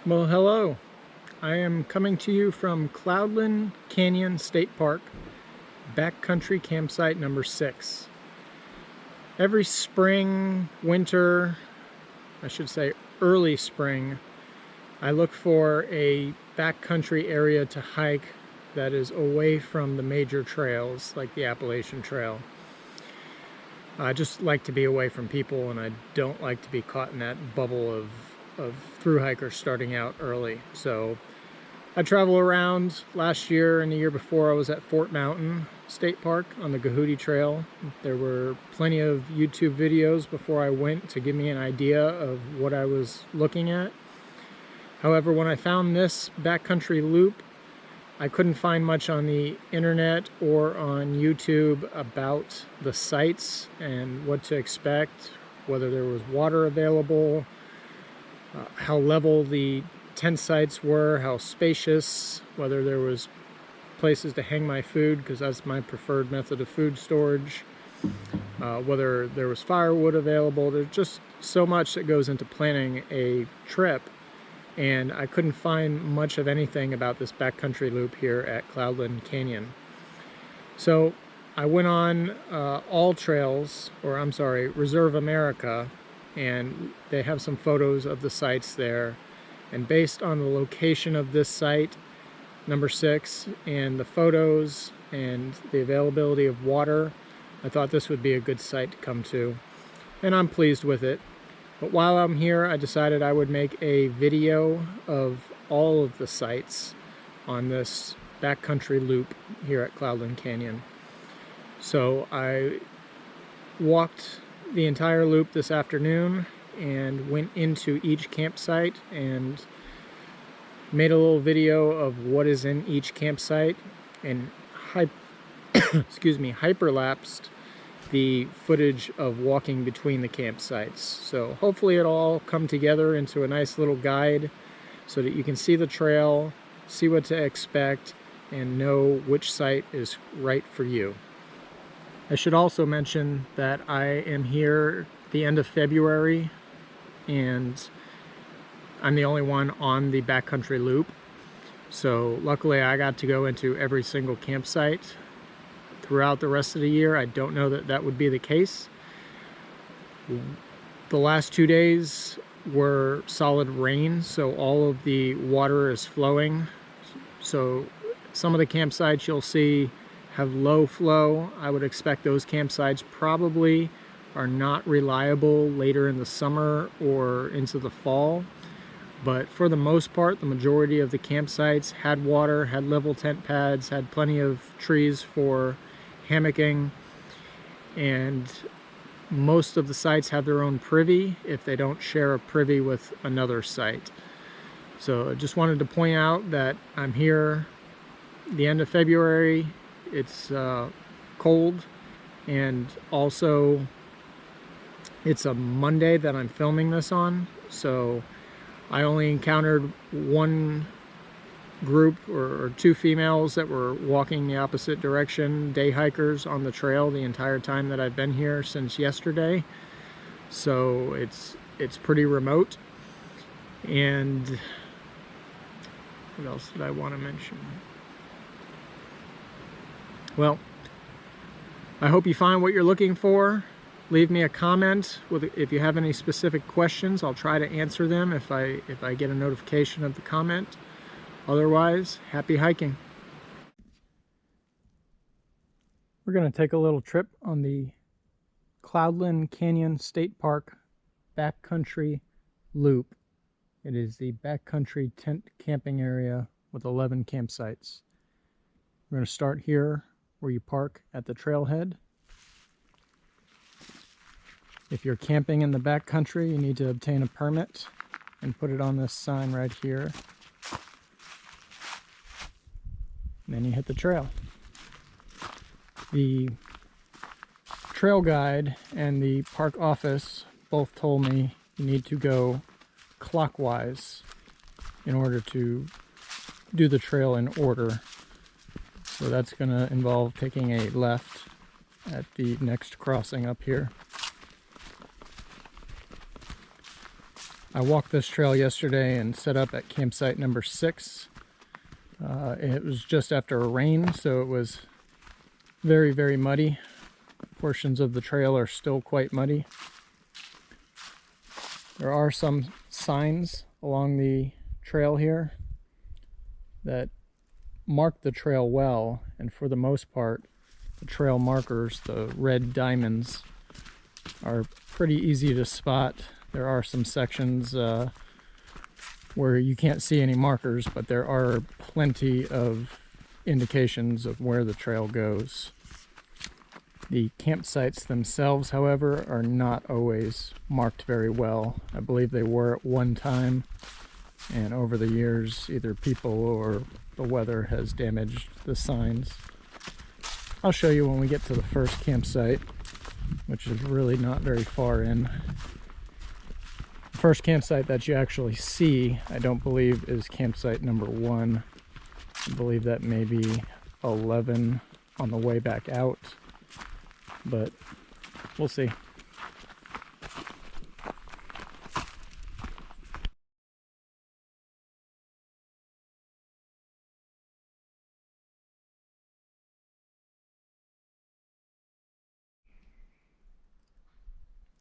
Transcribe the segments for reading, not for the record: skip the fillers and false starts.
Well, hello. I am coming to you from Cloudland Canyon State Park, Backcountry Campsite number 6. Every spring, winter, I should say early spring, I look for a backcountry area to hike that is away from the major trails like the Appalachian Trail. I just like to be away from people, and I don't like to be caught in that bubble of thru hikers starting out early. So I travel around. Last year and the year before I was at Fort Mountain State Park on the Gahootie Trail. There were plenty of YouTube videos before I went to give me an idea of what I was looking at. However, when I found this backcountry loop, I couldn't find much on the internet or on YouTube about the sites and what to expect, whether there was water available, how level the tent sites were, how spacious, whether there was places to hang my food, because that's my preferred method of food storage, whether there was firewood available. There's just so much that goes into planning a trip, and I couldn't find much of anything about this backcountry loop here at Cloudland Canyon. So I went on All Trails, or I'm sorry, Reserve America, and they have some photos of the sites there. And based on the location of this site, number 6, and the photos and the availability of water, I thought this would be a good site to come to. And I'm pleased with it. But while I'm here, I decided I would make a video of all of the sites on this backcountry loop here at Cloudland Canyon. So I walked the entire loop this afternoon and went into each campsite and made a little video of what is in each campsite and hyperlapsed the footage of walking between the campsites. So hopefully it'll all come together into a nice little guide so that you can see the trail, see what to expect, and know which site is right for you. I should also mention that I am here the end of February, and I'm the only one on the backcountry loop. So luckily I got to go into every single campsite. Throughout the rest of the year, I don't know that that would be the case. The last 2 days were solid rain, so all of the water is flowing. So some of the campsites you'll see have low flow. I would expect those campsites probably are not reliable later in the summer or into the fall. But for the most part, the majority of the campsites had water, had level tent pads, had plenty of trees for hammocking, and most of the sites have their own privy if they don't share a privy with another site. So I just wanted to point out that I'm here the end of February. It's cold, and also it's a Monday that I'm filming this on, so I only encountered one group or 2 females that were walking the opposite direction, day hikers on the trail, the entire time that I've been here since yesterday. So it's pretty remote. And what else did I want to mention? Well, I hope you find what you're looking for. Leave me a comment if you have any specific questions. I'll try to answer them if I get a notification of the comment. Otherwise, happy hiking. We're going to take a little trip on the Cloudland Canyon State Park backcountry loop. It is the backcountry tent camping area with 11 campsites. We're going to start here where you park at the trailhead. If you're camping in the backcountry, you need to obtain a permit and put it on this sign right here. And then you hit the trail. The trail guide and the park office both told me you need to go clockwise in order to do the trail in order. So that's going to involve taking a left at the next crossing up here. I walked this trail yesterday and set up at campsite number 6. It was just after a rain, so it was very, very muddy. Portions of the trail are still quite muddy. There are some signs along the trail here that mark the trail well, and for the most part, the trail markers, the red diamonds, are pretty easy to spot. There are some sections where you can't see any markers, but there are plenty of indications of where the trail goes. The campsites themselves, however, are not always marked very well. I believe they were at one time, and over the years, either people or the weather has damaged the signs. I'll show you when we get to the first campsite, which is really not very far in. The first campsite that you actually see, I don't believe, is campsite number 1. I believe that may be 11 on the way back out, but we'll see.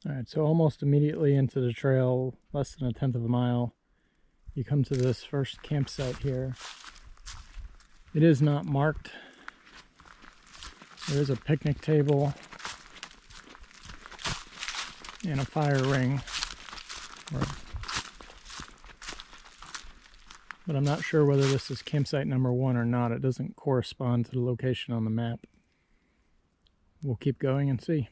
All right, so almost immediately into the trail, less than 1/10 of a mile, you come to this first campsite here. It is not marked. There is a picnic table and a fire ring, but I'm not sure whether this is campsite number 1 or not. It doesn't correspond to the location on the map. We'll keep going and see.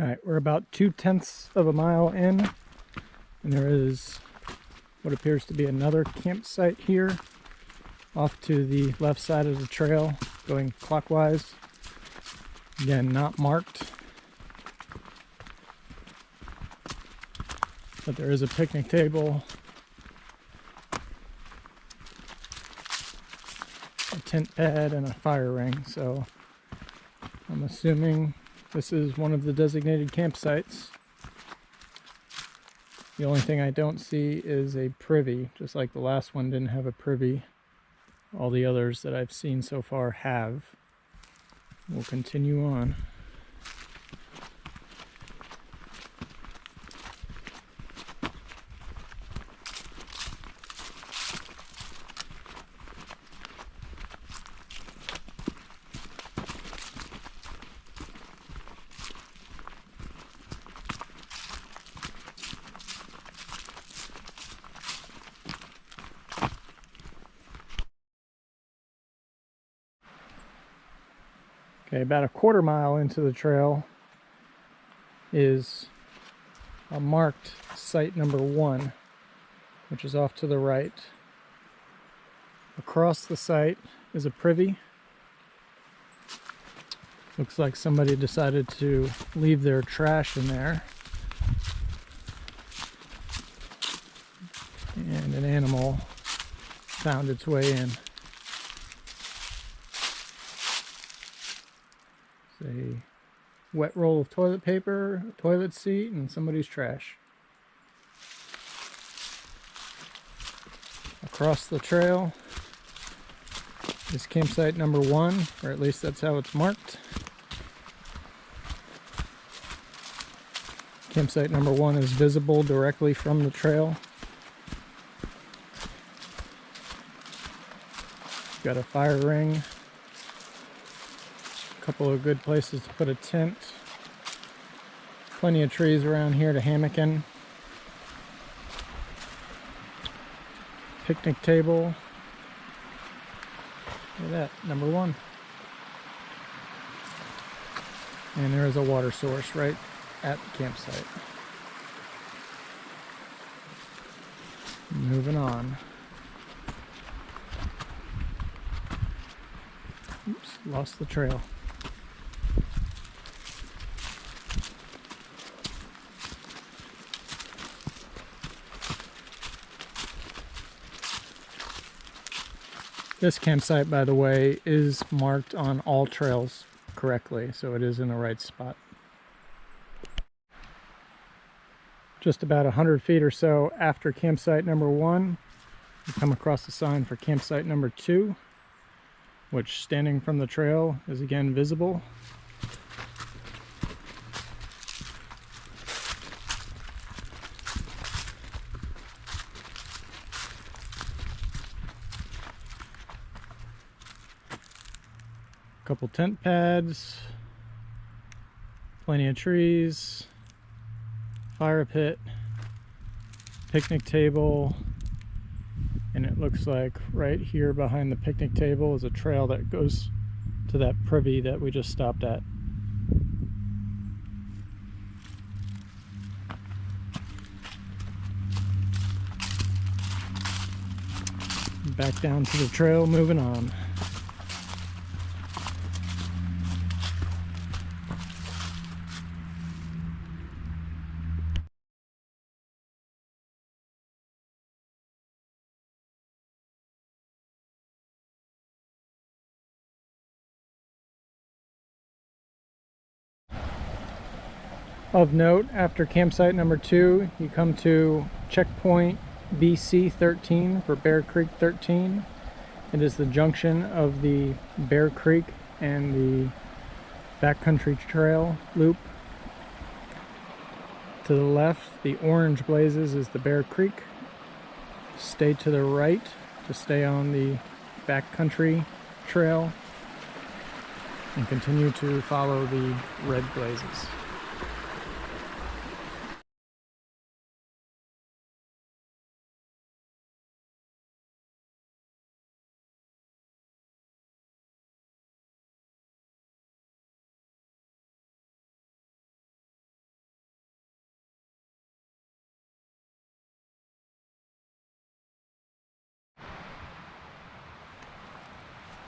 All right, we're about 2/10 of a mile in, and there is what appears to be another campsite here off to the left side of the trail, going clockwise. Again, not marked, but there is a picnic table, a tent pad, and a fire ring, so I'm assuming this is one of the designated campsites. The only thing I don't see is a privy, just like the last one didn't have a privy. All the others that I've seen so far have. We'll continue on. Okay, about a 1/4 mile into the trail is a marked site number 1, which is off to the right. Across the site is a privy. Looks like somebody decided to leave their trash in there. And an animal found its way in. A wet roll of toilet paper, a toilet seat, and somebody's trash. Across the trail is campsite number 1, or at least that's how it's marked. Campsite number 1 is visible directly from the trail. Got a fire ring. Couple of good places to put a tent. Plenty of trees around here to hammock in. Picnic table. Look at that, number 1. And there is a water source right at the campsite. Moving on. Oops, lost the trail. This campsite, by the way, is marked on all trails correctly, so it is in the right spot. Just about 100 feet or so after campsite number 1, you come across the sign for campsite number 2, which, standing from the trail, is again visible. Couple tent pads, plenty of trees, fire pit, picnic table, and it looks like right here behind the picnic table is a trail that goes to that privy that we just stopped at. Back down to the trail, moving on. Of note, after campsite number 2, you come to checkpoint BC 13 for Bear Creek 13. It is the junction of the Bear Creek and the Backcountry Trail loop. To the left, the orange blazes is the Bear Creek. Stay to the right to stay on the Backcountry Trail and continue to follow the red blazes.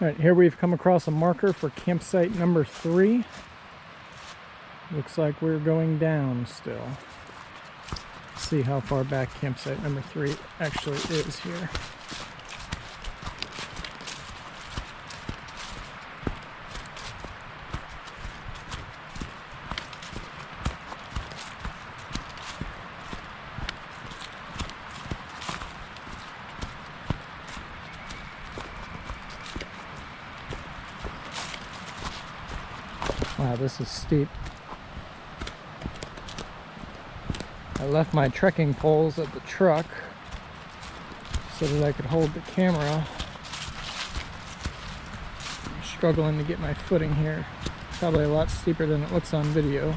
Alright, here we've come across a marker for campsite number 3. Looks like we're going down still. Let's see how far back campsite number 3 actually is here. Wow, this is steep. I left my trekking poles at the truck so that I could hold the camera. I'm struggling to get my footing here. Probably a lot steeper than it looks on video.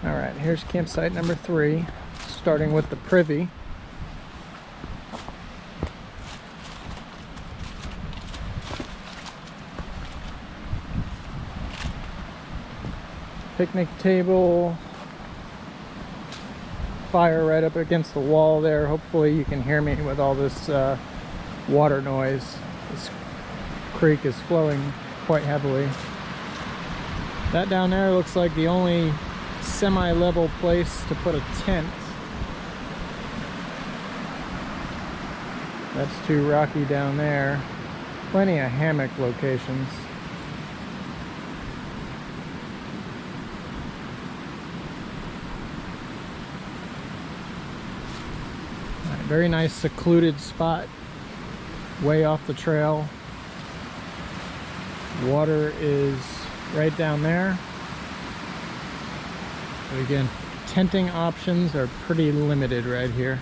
Alright, here's campsite number 3, starting with the privy. Picnic table, fire right up against the wall there. Hopefully you can hear me with all this water noise. This creek is flowing quite heavily. That down there looks like the only semi-level place to put a tent. That's too rocky down there. Plenty of hammock locations. Very nice secluded spot, way off the trail. Water is right down there. But again, tenting options are pretty limited right here.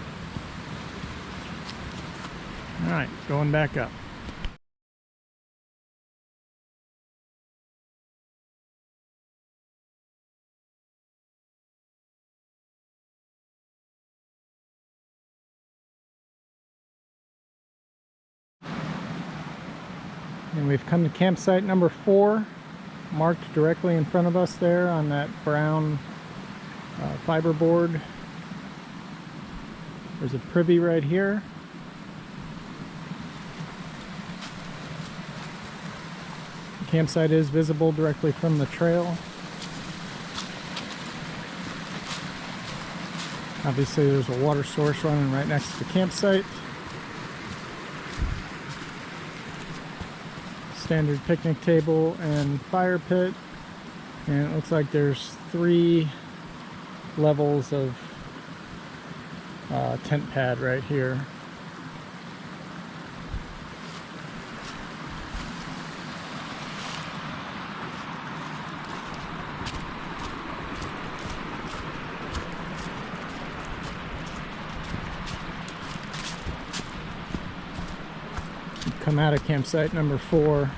Alright, going back up. And we've come to campsite number 4. marked directly in front of us there on that brown fiberboard. There's a privy right here. The campsite is visible directly from the trail. Obviously there's a water source running right next to the campsite. Standard picnic table and fire pit. And it looks like there's 3 levels of tent pad right here. Come out of campsite number 4,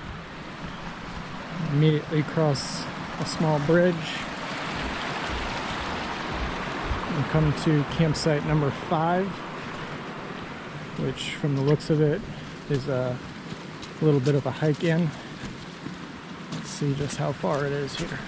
immediately cross a small bridge and come to campsite number 5, which from the looks of it is a little bit of a hike in. Let's see just how far it is here.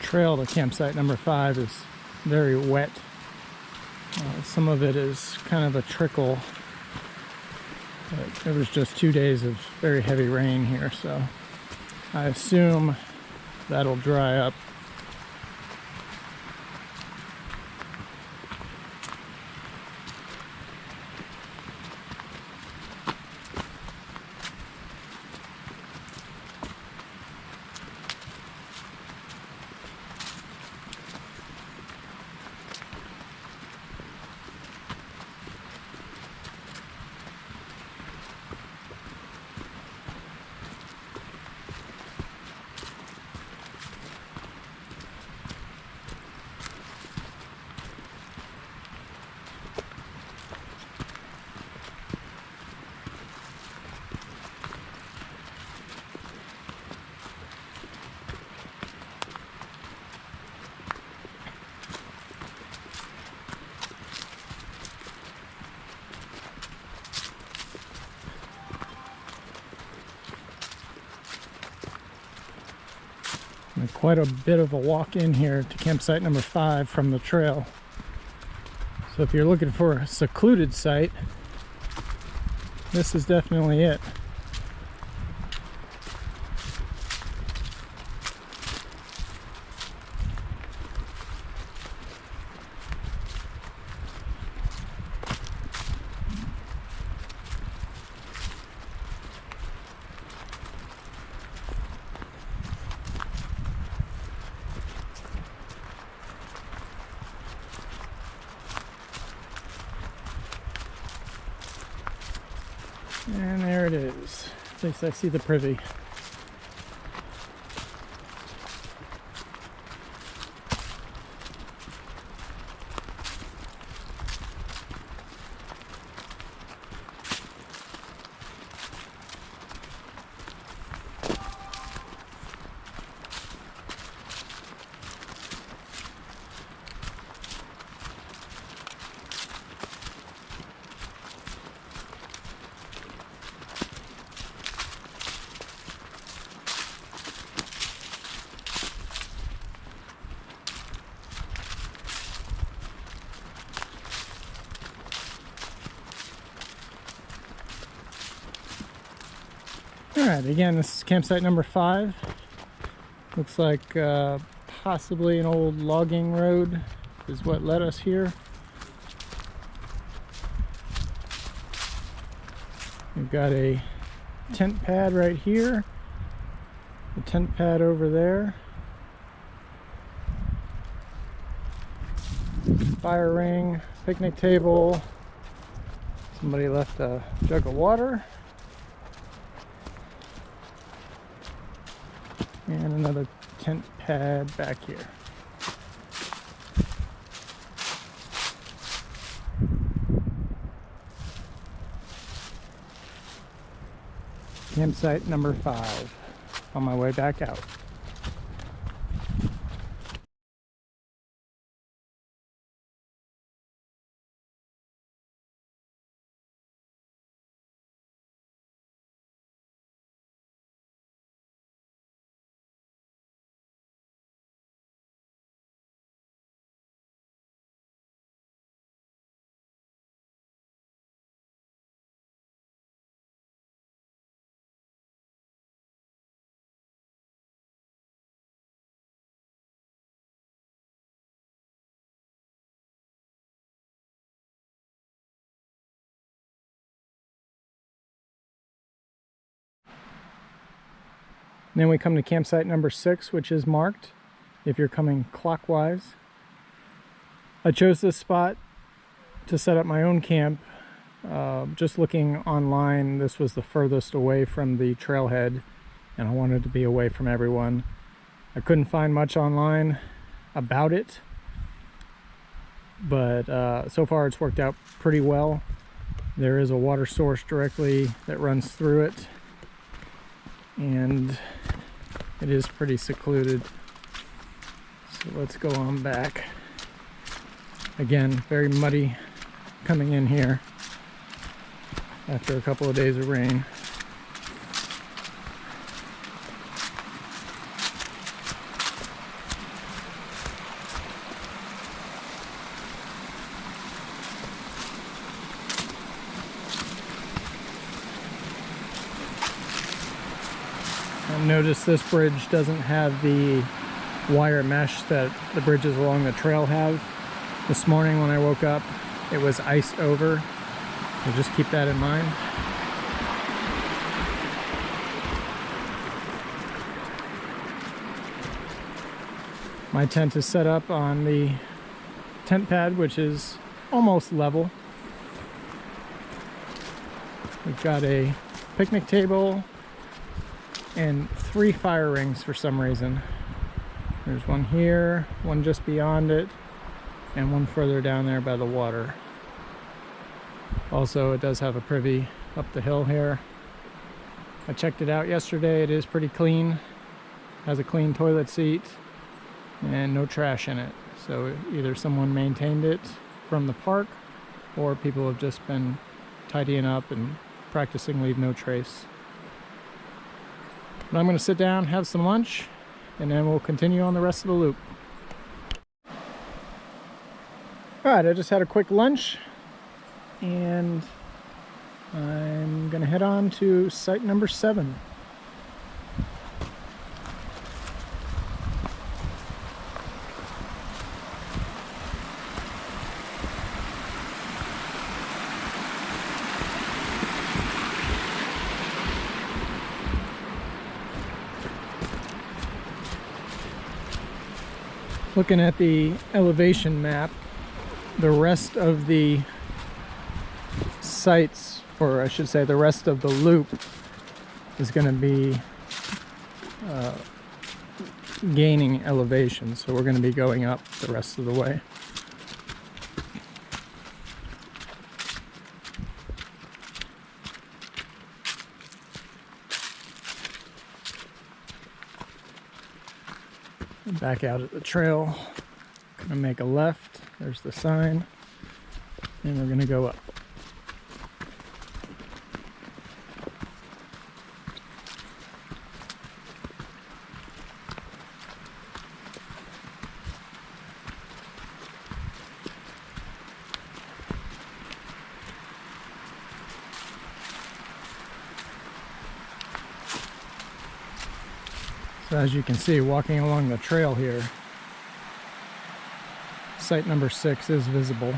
Trail to campsite number 5 is very wet. Some of it is kind of a trickle, but it was just 2 days of very heavy rain here, so I assume that'll dry up. And quite a bit of a walk in here to campsite number 5 from the trail. So if you're looking for a secluded site, this is definitely it. And there it is. At least I see the privy. Alright, again, this is campsite number 5. Looks like possibly an old logging road is what led us here. We've got a tent pad right here, a tent pad over there, fire ring, picnic table, somebody left a jug of water, and another tent pad back here. campsite number 5 on my way back out. And then we come to campsite number 6, which is marked if you're coming clockwise. I chose this spot to set up my own camp. Just looking online, this was the furthest away from the trailhead, and I wanted to be away from everyone. I couldn't find much online about it, but so far it's worked out pretty well. There is a water source directly that runs through it, and it is pretty secluded. So let's go on back. Again, very muddy coming in here after a couple of days of rain. Notice this bridge doesn't have the wire mesh that the bridges along the trail have. This morning when I woke up, it was iced over, so just keep that in mind. My tent is set up on the tent pad, which is almost level. We've got a picnic table and 3 fire rings for some reason. There's one here, one just beyond it, and one further down there by the water. Also, it does have a privy up the hill here. I checked it out yesterday. It is pretty clean. Has a clean toilet seat and no trash in it. So either someone maintained it from the park, or people have just been tidying up and practicing leave no trace. But I'm going to sit down, have some lunch, and then we'll continue on the rest of the loop. Alright, I just had a quick lunch, and I'm going to head on to site number 7. Looking at the elevation map, the rest of the sites, or I should say the rest of the loop, is going to be gaining elevation, so we're going to be going up the rest of the way. Back out at the trail, gonna make a left, there's the sign, and we're gonna go up. So as you can see, walking along the trail here, site number 6 is visible.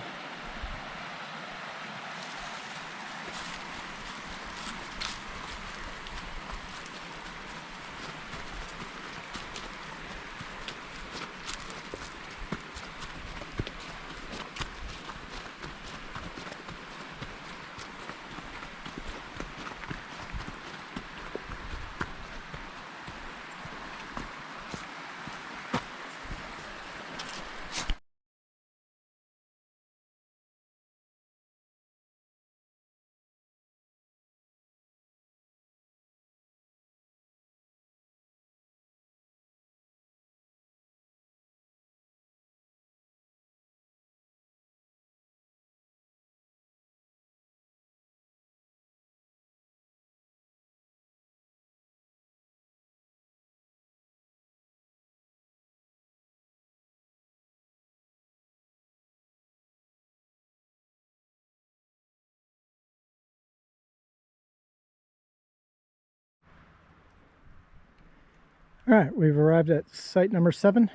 All right, we've arrived at site number 7.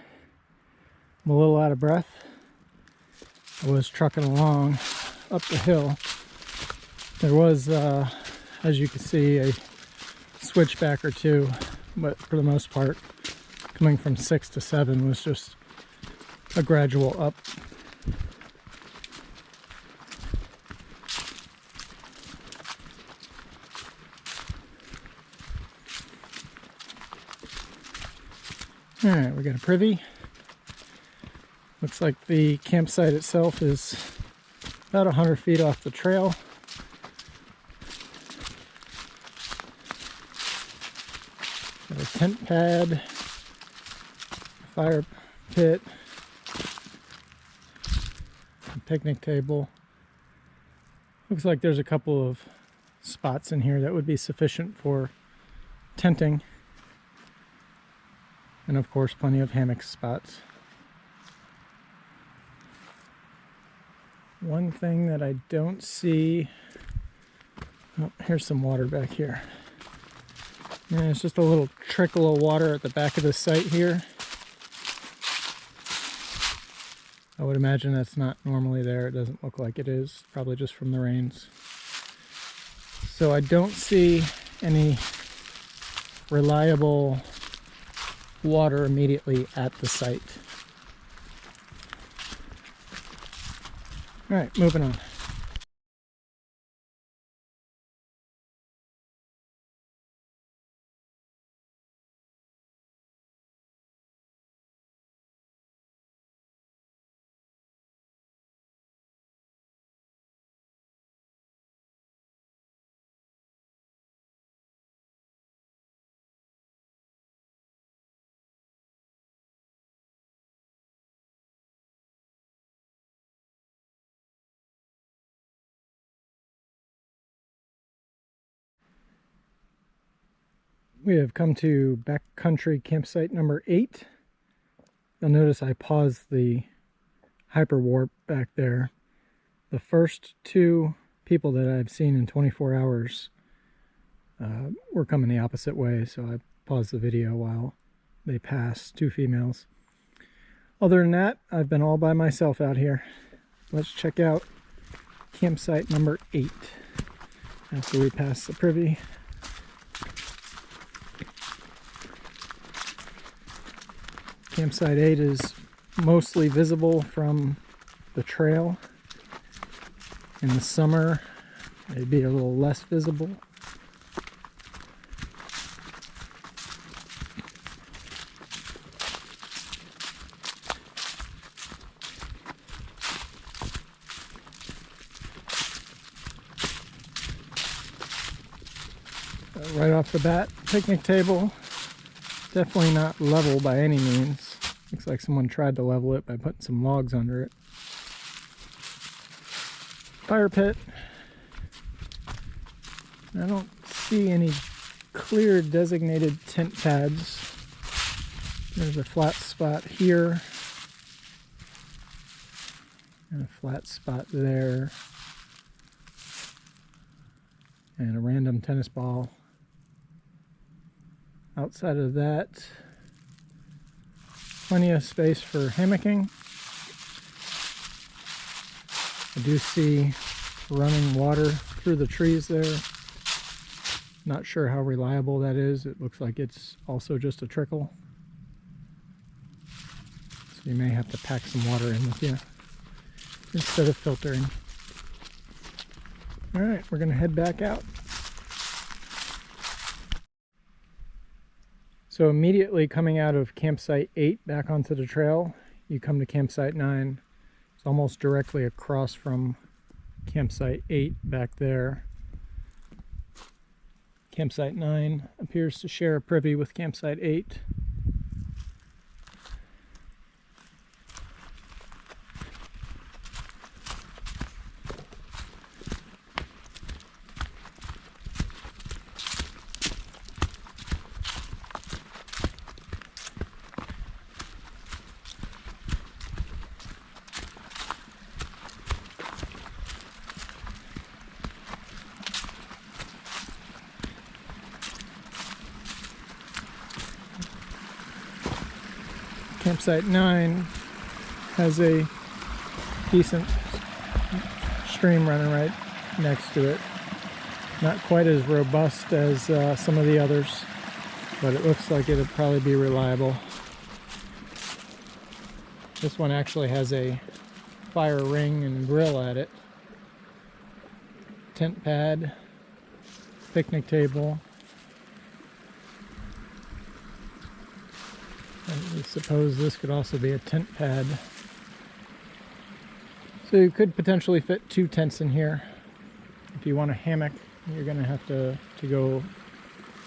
I'm a little out of breath. I was trucking along up the hill. There was, as you can see, a switchback or two, but for the most part, coming from 6 to 7 was just a gradual up. All right, we got a privy. Looks like the campsite itself is about 100 feet off the trail. Got a tent pad, fire pit, a picnic table. Looks like there's a couple of spots in here that would be sufficient for tenting. And of course, plenty of hammock spots. One thing that I don't see, oh, here's some water back here. And it's just a little trickle of water at the back of the site here. I would imagine that's not normally there. It doesn't look like it is, probably just from the rains. So I don't see any reliable water immediately at the site. All right, moving on. We have come to Backcountry campsite number 8. You'll notice I paused the hyperwarp back there. The first 2 people that I've seen in 24 hours were coming the opposite way, so I paused the video while they passed, 2 females. Other than that, I've been all by myself out here. Let's check out campsite number 8 after we pass the privy. Campsite 8 is mostly visible from the trail. In the summer, it'd be a little less visible. Right off the bat, picnic table. Definitely not level by any means. Looks like someone tried to level it by putting some logs under it. Fire pit. I don't see any clear designated tent pads. There's a flat spot here. And a flat spot there. And a random tennis ball. Outside of that, plenty of space for hammocking. I do see running water through the trees there. Not sure how reliable that is. It looks like it's also just a trickle. So you may have to pack some water in with you instead of filtering. All right, we're gonna head back out. So immediately coming out of campsite 8 back onto the trail, you come to campsite 9. It's almost directly across from campsite 8 back there. Campsite 9 appears to share a privy with campsite 8. Campsite 9 has a decent stream running right next to it. Not quite as robust as some of the others, but it looks like it'll probably be reliable. This one actually has a fire ring and grill at it. Tent pad, picnic table. And I suppose this could also be a tent pad. So you could potentially fit 2 tents in here. If you want a hammock, you're going to have to go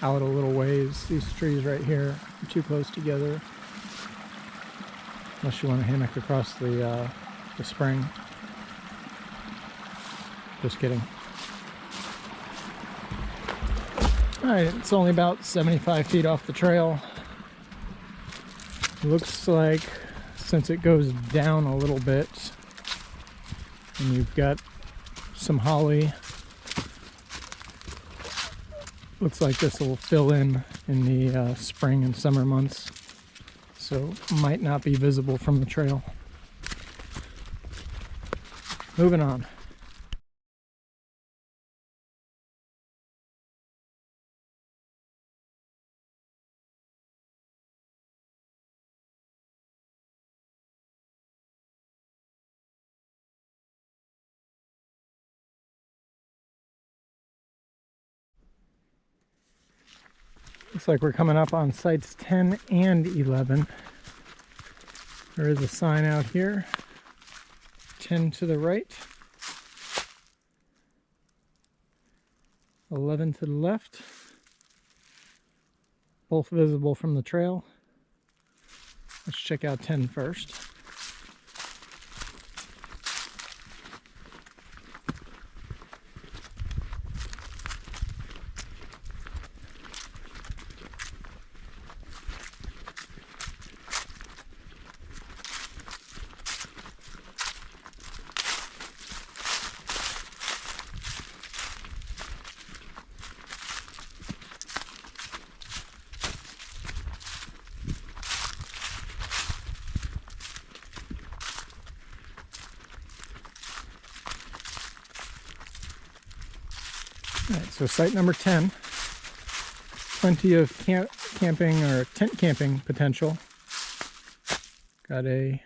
out a little ways. These trees right here are too close together. Unless you want a hammock across the spring. Just kidding. Alright, it's only about 75 feet off the trail. Looks like since it goes down a little bit and you've got some holly, looks like this will fill in the spring and summer months, so might not be visible from the trail. Moving on. Looks like we're coming up on sites 10 and 11. There is a sign out here. 10 to the right. 11 to the left. Both visible from the trail. Let's check out 10 first. Alright, so site number 10, plenty of camping or tent camping potential. Got a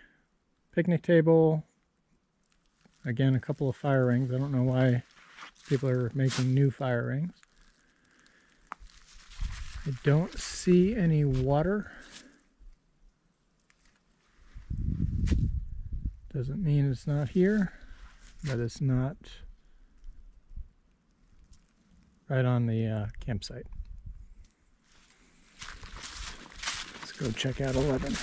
picnic table, again a couple of fire rings. I don't know why people are making new fire rings. I don't see any water. Doesn't mean it's not here, but it's not right on the campsite. Let's go check out 11.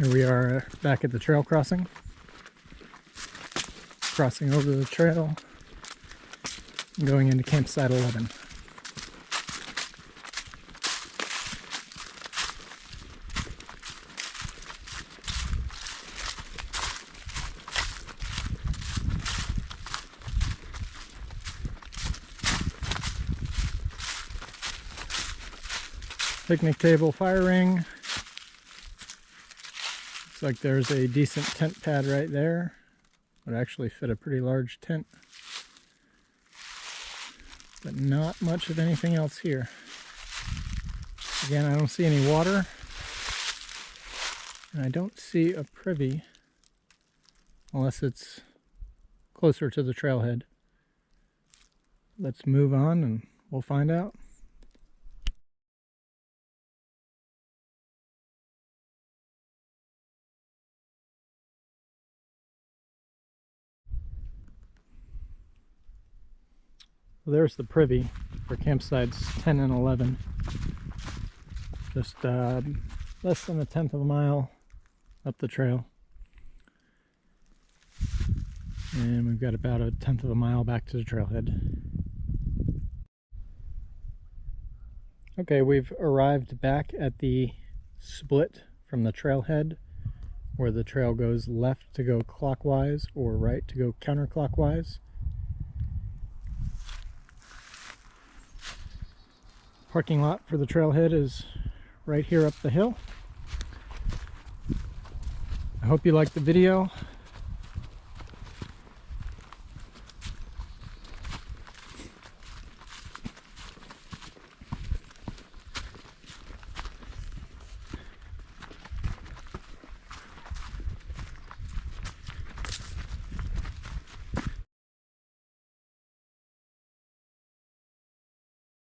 Here we are back at the trail crossing. Crossing over the trail, going into campsite 11. Picnic table, fire ring. Looks like there's a decent tent pad right there. Would actually fit a pretty large tent. But not much of anything else here. Again, I don't see any water. And I don't see a privy. Unless it's closer to the trailhead. Let's move on and we'll find out. Well, there's the privy for campsites 10 and 11. Just less than 1/10 of a mile up the trail. And we've got about 1/10 of a mile back to the trailhead. Okay, we've arrived back at the split from the trailhead, where the trail goes left to go clockwise or right to go counterclockwise. Parking lot for the trailhead is right here up the hill. I hope you liked the video.